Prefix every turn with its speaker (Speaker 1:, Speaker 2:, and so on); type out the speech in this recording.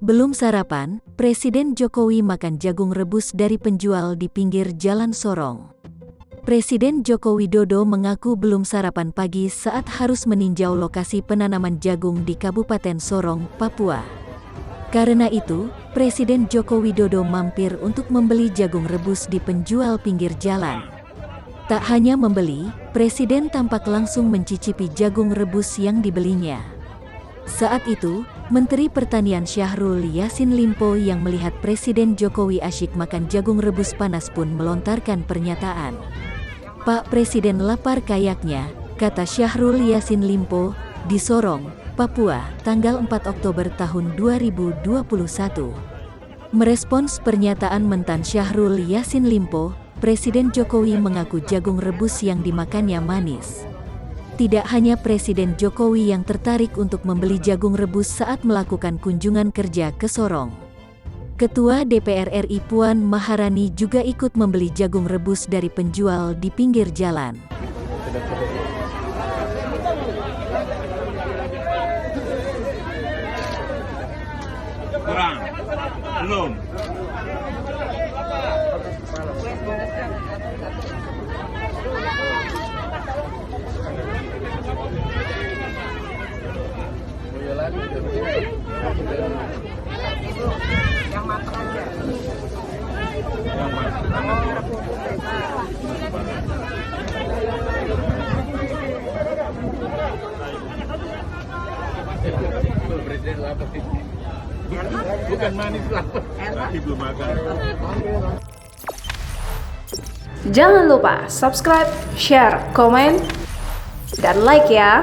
Speaker 1: Belum sarapan, Presiden Jokowi makan jagung rebus dari penjual di pinggir Jalan Sorong. Presiden Joko Widodo mengaku belum sarapan pagi saat harus meninjau lokasi penanaman jagung di Kabupaten Sorong, Papua. Karena itu, Presiden Joko Widodo mampir untuk membeli jagung rebus di penjual pinggir jalan. Tak hanya membeli, Presiden tampak langsung mencicipi jagung rebus yang dibelinya. Saat itu, Menteri Pertanian Syahrul Yassin Limpo yang melihat Presiden Jokowi asyik makan jagung rebus panas pun melontarkan pernyataan. "Pak Presiden lapar kayaknya," kata Syahrul Yassin Limpo, di Sorong, Papua, tanggal 4 Oktober tahun 2021. Merespons pernyataan mentan Syahrul Yassin Limpo, Presiden Jokowi mengaku jagung rebus yang dimakannya manis. Tidak hanya Presiden Jokowi yang tertarik untuk membeli jagung rebus saat melakukan kunjungan kerja ke Sorong. Ketua DPR RI Puan Maharani juga ikut membeli jagung rebus dari penjual di pinggir jalan.
Speaker 2: Kurang, belum.
Speaker 3: Yang matang aja.
Speaker 2: Presiden lapar. Bukan manis lapar. Tapi belum makan.
Speaker 4: Jangan lupa subscribe, share, komen, dan like ya.